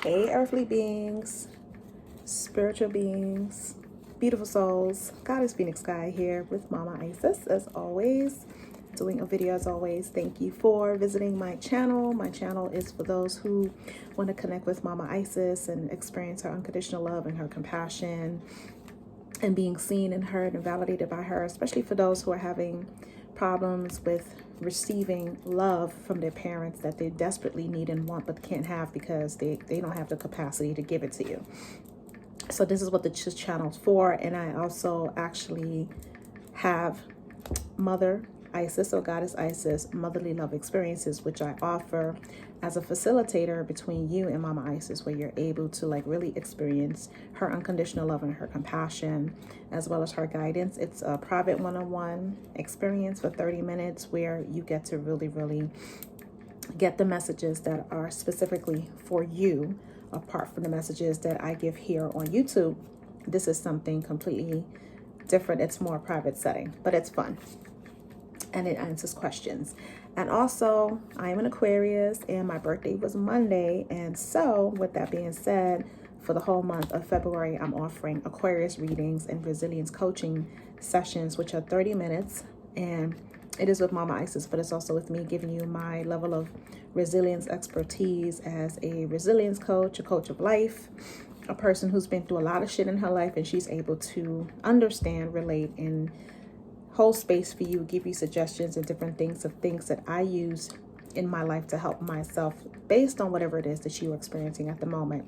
Hey, earthly beings, spiritual beings, beautiful souls. Goddess Phoenix Sky here with Mama Isis, as always. Doing a video as always. Thank you for visiting my channel. My channel is for those who want to connect with Mama Isis and experience her unconditional love and her compassion and being seen and heard and validated by her, especially for those who are having problems with receiving love from their parents that they desperately need and want but can't have because they don't have the capacity to give it to you. So this is what the channel's for. And I also actually have Mother Isis, or Goddess Isis, Motherly Love Experiences, which I offer as a facilitator between you and Mama Isis, where you're able to really experience her unconditional love and her compassion, as well as her guidance. It's a private one-on-one experience for 30 minutes where you get to really get the messages that are specifically for you, apart from the messages that I give here on YouTube. This is something completely different. It's more private setting, but it's fun and it answers questions. And also, I am an Aquarius and my birthday was Monday. And so with that being said, for the whole month of February, I'm offering Aquarius readings and resilience coaching sessions, which are 30 minutes. And it is with Mama Isis, but it's also with me giving you my level of resilience expertise as a resilience coach, a coach of life, a person who's been through a lot of shit in her life, and she's able to understand, relate, and hold space for you, give you suggestions and different things of things that I use in my life to help myself based on whatever it is that you're experiencing at the moment.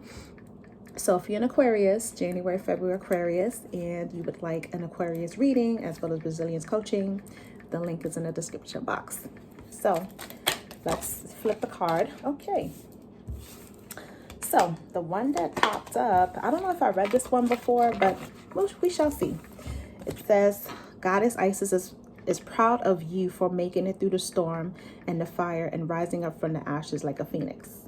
So if you're an Aquarius, January, February Aquarius, and you would like an Aquarius reading as well as resilience coaching, the link is in the description box. So let's flip the card. Okay. So the one that popped up, I don't know if I read this one before, but we shall see. It says, Goddess Isis is proud of you for making it through the storm and the fire and rising up from the ashes like a phoenix.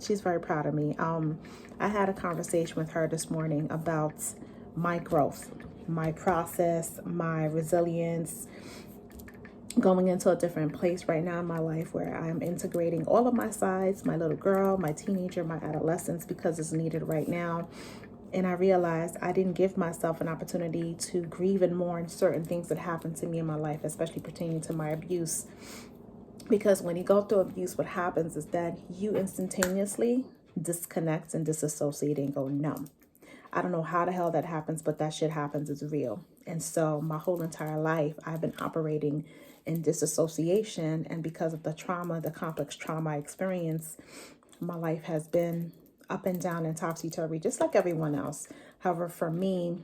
She's very proud of me. I had a conversation with her this morning about my growth, my process, my resilience, going into a different place right now in my life where I'm integrating all of my sides, my little girl, my teenager, my adolescence, because it's needed right now. And I realized I didn't give myself an opportunity to grieve and mourn certain things that happened to me in my life, especially pertaining to my abuse. Because when you go through abuse, what happens is that you instantaneously disconnect and disassociate and go numb. I don't know how the hell that happens, but that shit happens. It's real. And so my whole entire life, I've been operating in disassociation. And because of the trauma, the complex trauma I experienced, my life has been up and down and topsy-turvy, just like everyone else. However, for me,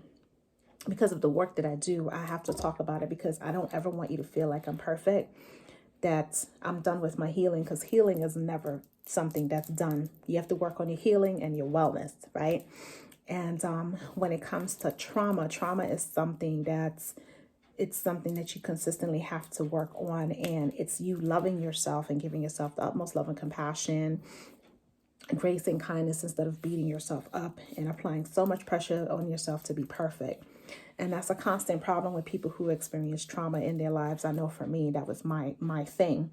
because of the work that I do, I have to talk about it because I don't ever want you to feel like I'm perfect, that I'm done with my healing, because healing is never something that's done. You have to work on your healing and your wellness, right? And when it comes to trauma is something it's something that you consistently have to work on. And it's you loving yourself and giving yourself the utmost love and compassion, grace and kindness, instead of beating yourself up and applying so much pressure on yourself to be perfect. And that's a constant problem with people who experience trauma in their lives. I know for me, that was my thing.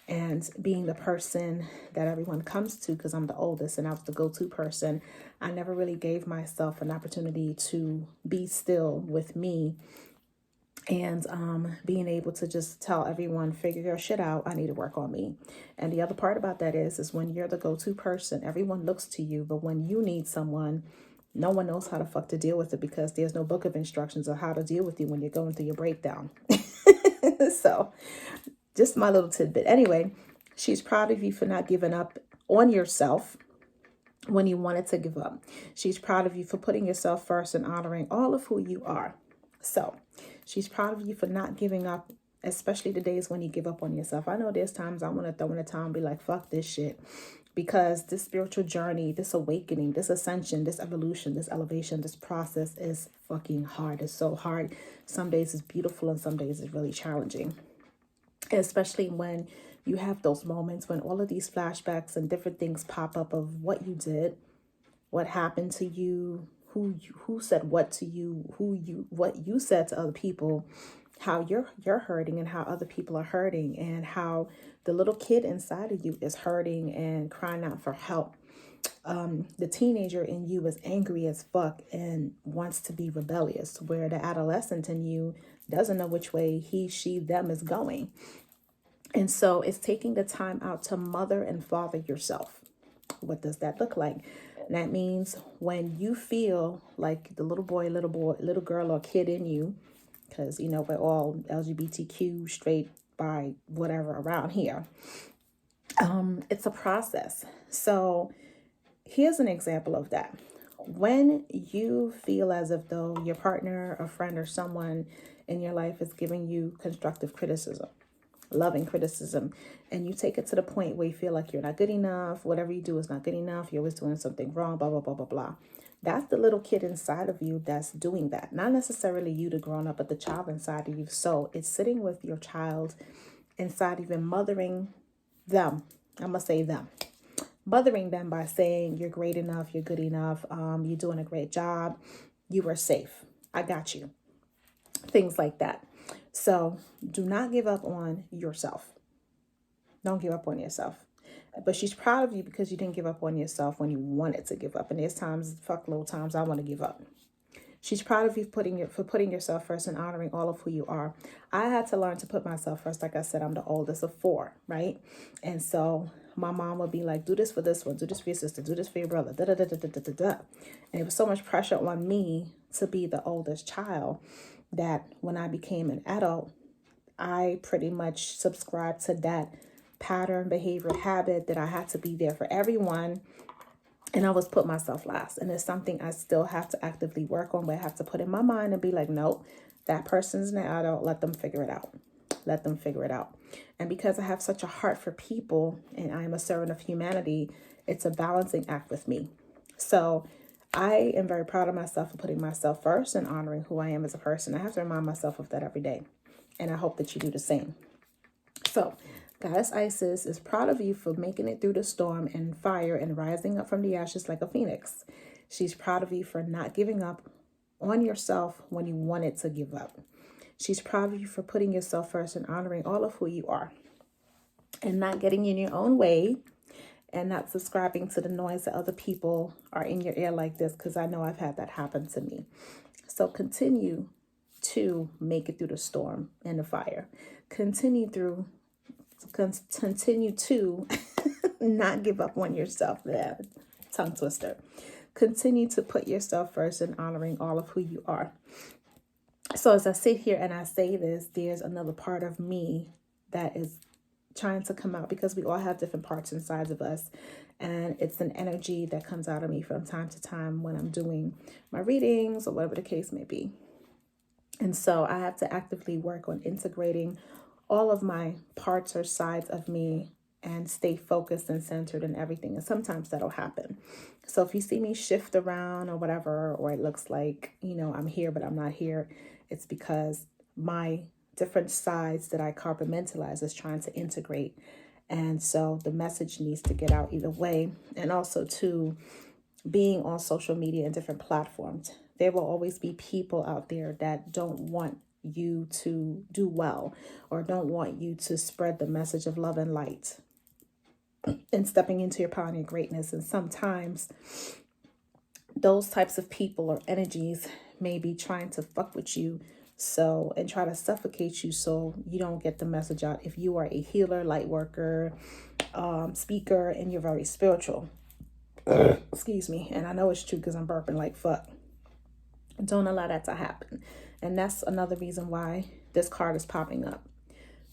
And being the person that everyone comes to, because I'm the oldest and I was the go-to person, I never really gave myself an opportunity to be still with me and being able to just tell everyone, figure your shit out. I need to work on me. And the other part about that is when you're the go-to person, everyone looks to you. But when you need someone, no one knows how the fuck to deal with it, because there's no book of instructions on how to deal with you when you're going through your breakdown. So just my little tidbit. Anyway, she's proud of you for not giving up on yourself when you wanted to give up. She's proud of you for putting yourself first and honoring all of who you are. So she's proud of you for not giving up, especially the days when you give up on yourself. I know there's times I want to throw in the towel and be like, fuck this shit. Because this spiritual journey, this awakening, this ascension, this evolution, this elevation, this process is fucking hard. It's so hard. Some days it's beautiful and some days it's really challenging. Especially when you have those moments when all of these flashbacks and different things pop up of what you did, what happened to you, who said what to you, what you said to other people, how you're hurting and how other people are hurting, and how the little kid inside of you is hurting and crying out for help. the teenager in you is angry as fuck and wants to be rebellious, where the adolescent in you doesn't know which way he, she, them is going. And so it's taking the time out to mother and father yourself. What does that look like? That means when you feel like the little boy, little girl, or kid in you, because, you know, we're all LGBTQ, straight, bi, whatever around here. It's a process. So here's an example of that. When you feel as if though your partner, a friend, or someone in your life is giving you constructive criticism, loving criticism, and you take it to the point where you feel like you're not good enough, whatever you do is not good enough, you're always doing something wrong, blah, blah, blah, blah, blah. That's the little kid inside of you that's doing that. Not necessarily you, the grown up, but the child inside of you. So it's sitting with your child inside, even mothering them. I'm going to say them. Mothering them by saying, you're great enough, you're good enough, you're doing a great job, you are safe, I got you. Things like that. So do not give up on yourself. Don't give up on yourself. But she's proud of you because you didn't give up on yourself when you wanted to give up. And there's times, fuckload times, I want to give up. She's proud of you for putting yourself first and honoring all of who you are. I had to learn to put myself first. Like I said, I'm the oldest of 4, right? And so my mom would be like, do this for this one, do this for your sister, do this for your brother, da da da da da da da. And it was so much pressure on me to be the oldest child that when I became an adult, I pretty much subscribed to that pattern, behavior, habit that I had to be there for everyone. And I was put myself last. And it's something I still have to actively work on, but I have to put in my mind and be like, no, that person's an adult. Let them figure it out. Let them figure it out. And because I have such a heart for people and I am a servant of humanity, it's a balancing act with me. So I am very proud of myself for putting myself first and honoring who I am as a person. I have to remind myself of that every day. And I hope that you do the same. So Goddess Isis is proud of you for making it through the storm and fire and rising up from the ashes like a phoenix. She's proud of you for not giving up on yourself when you wanted to give up. She's proud of you for putting yourself first and honoring all of who you are and not getting in your own way and not subscribing to the noise that other people are in your ear like this, because I know I've had that happen to me. So continue to make it through the storm and the fire. Continue to not give up on yourself. There, tongue twister. Continue to put yourself first and honoring all of who you are. So as I sit here and I say this, there's another part of me that is trying to come out, because we all have different parts inside of us. And it's an energy that comes out of me from time to time when I'm doing my readings or whatever the case may be. And so I have to actively work on integrating all of my parts or sides of me and stay focused and centered in everything. And sometimes that'll happen. So if you see me shift around or whatever, or it looks like, you know, I'm here, but I'm not here, it's because my different sides that I compartmentalize is trying to integrate. And so the message needs to get out either way. And also to being on social media and different platforms, there will always be people out there that don't want you to do well or don't want you to spread the message of love and light and stepping into your power and your greatness. And sometimes those types of people or energies may be trying to fuck with you and try to suffocate you so you don't get the message out. If you are a healer, light worker, speaker, and you're very spiritual, excuse me, and I know it's true because I'm burping like fuck. Don't allow that to happen. And that's another reason why this card is popping up.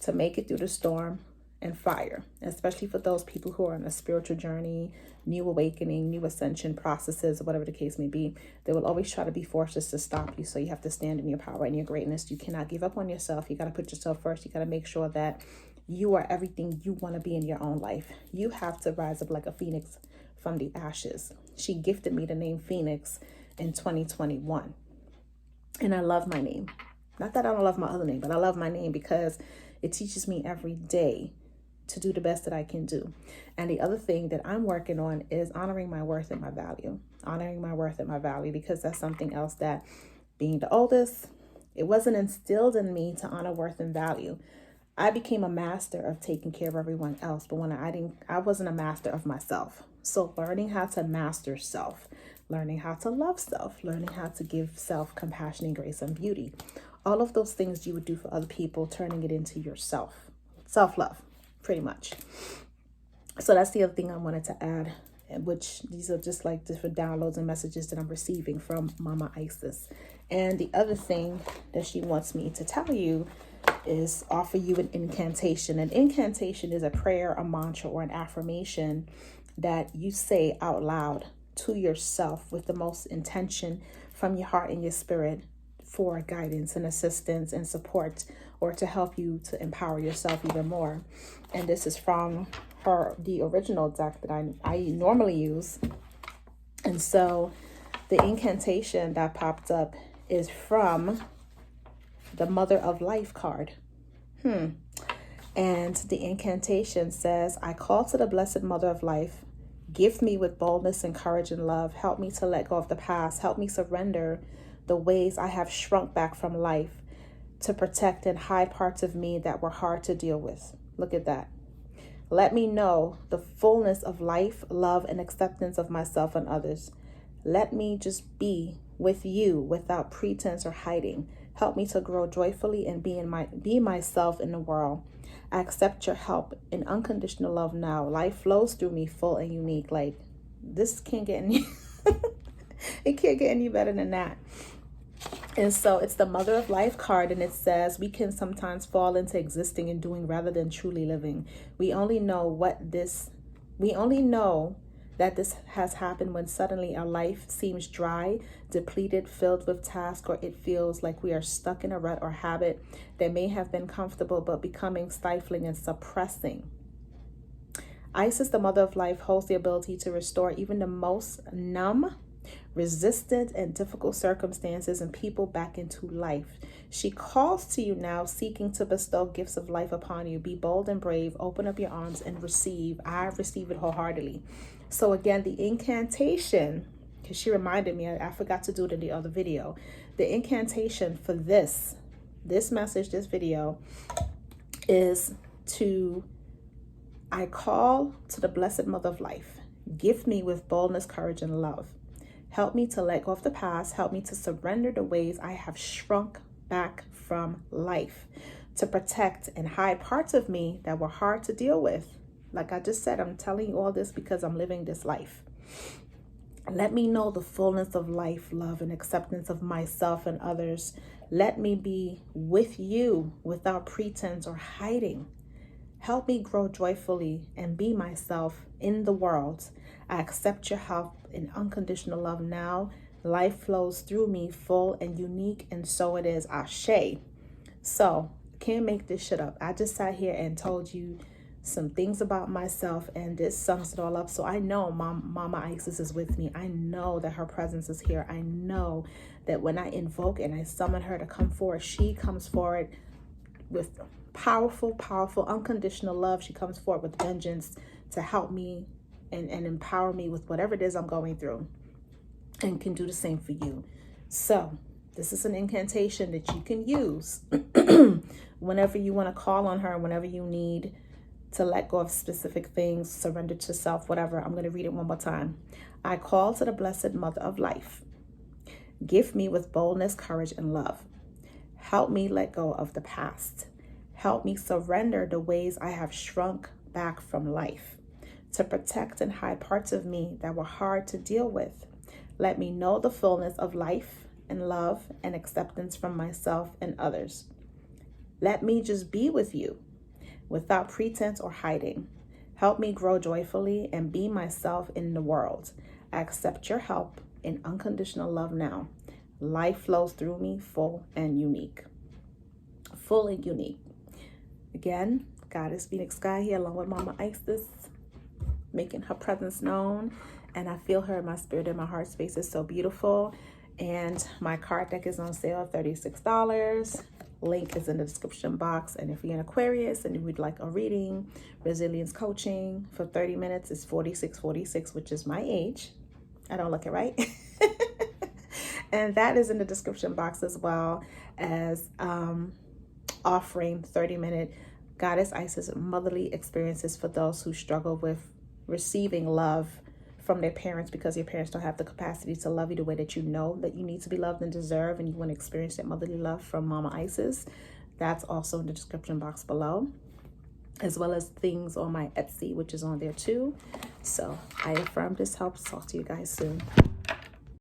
To make it through the storm and fire, especially for those people who are on a spiritual journey, new awakening, new ascension processes, or whatever the case may be. They will always try to be forces to stop you. So you have to stand in your power and your greatness. You cannot give up on yourself. You got to put yourself first. You got to make sure that you are everything you want to be in your own life. You have to rise up like a phoenix from the ashes. She gifted me the name Phoenix in 2021. And I love my name. Not that I don't love my other name, but I love my name because it teaches me every day to do the best that I can do. And the other thing that I'm working on is honoring my worth and my value. Honoring my worth and my value, because that's something else that, being the oldest, it wasn't instilled in me to honor worth and value. I became a master of taking care of everyone else, but when I wasn't a master of myself. So learning how to master self, learning how to love self, learning how to give self compassion and grace and beauty. All of those things you would do for other people, turning it into yourself. Self-love, pretty much. So that's the other thing I wanted to add, which these are just like different downloads and messages that I'm receiving from Mama Isis. And the other thing that she wants me to tell you is offer you an incantation. An incantation is a prayer, a mantra, or an affirmation that you say out loud to yourself with the most intention from your heart and your spirit for guidance and assistance and support, or to help you to empower yourself even more. And this is from the original deck that I normally use. And so the incantation that popped up is from the Mother of Life card. And the incantation says, I call to the Blessed Mother of Life. Gift me with boldness and courage and love. Help me to let go of the past. Help me surrender the ways I have shrunk back from life, to protect and hide parts of me that were hard to deal with. Look at that. Let me know the fullness of life, love, and acceptance of myself and others. Let me just be with you without pretense or hiding. Help me to grow joyfully and be myself in the world. I accept your help in unconditional love now. Life flows through me full and unique. Like, this can't get any it can't get any better than that. And so it's the Mother of Life card, and it says we can sometimes fall into existing and doing rather than truly living. We only know that this has happened when suddenly our life seems dry, depleted, filled with tasks, or it feels like we are stuck in a rut or habit that may have been comfortable but becoming stifling and suppressing. Isis, the Mother of Life, holds the ability to restore even the most numb, resistant, and difficult circumstances and people back into life. She calls to you now, seeking to bestow gifts of life upon you. Be bold and brave. Open up your arms and receive. I receive it wholeheartedly. So again, the incantation, because she reminded me, I forgot to do it in the other video. The incantation for this message, this video, is I call to the Blessed Mother of Life. Gift me with boldness, courage, and love. Help me to let go of the past. Help me to surrender the ways I have shrunk back from life, to protect and hide parts of me that were hard to deal with. Like I just said, I'm telling you all this because I'm living this life. Let me know the fullness of life, love, and acceptance of myself and others. Let me be with you without pretense or hiding. Help me grow joyfully and be myself in the world. I accept your help in unconditional love now. Life flows through me full and unique, and so it is. Ashe. So, can't make this shit up. I just sat here and told you some things about myself, and this sums it all up. So I know Mama Isis is with me. I know that her presence is here. I know that when I invoke and I summon her to come forward, she comes forward with powerful, unconditional love. She comes forward with vengeance to help me and empower me with whatever it is I'm going through, and can do the same for you. So this is an incantation that you can use whenever you want to call on her, whenever you need to let go of specific things, surrender to self, whatever. I'm going to read it one more time. I call to the Blessed Mother of Life. Gift me with boldness, courage, and love. Help me let go of the past. Help me surrender the ways I have shrunk back from life, to protect and hide parts of me that were hard to deal with. Let me know the fullness of life and love and acceptance from myself and others. Let me just be with you without pretense or hiding. Help me grow joyfully and be myself in the world. I accept your help in unconditional love now. Life flows through me full and unique. Full and unique. Again, Goddess Phoenix Sky here along with Mama Isis, making her presence known. And I feel her in my spirit and my heart space. Is so beautiful. And my card deck is on sale, $36. Link is in the description box. And if you're an Aquarius and you would like a reading, resilience coaching for 30 minutes is $46.46, which is my age. I don't look it right. And that is in the description box, as well as offering 30-minute Goddess Isis motherly experiences for those who struggle with receiving love from their parents because your parents don't have the capacity to love you the way that you know that you need to be loved and deserve, and you want to experience that motherly love from Mama Isis. That's also in the description box below, as well as things on my Etsy, which is on there too. So I affirm this helps. Talk to you guys soon.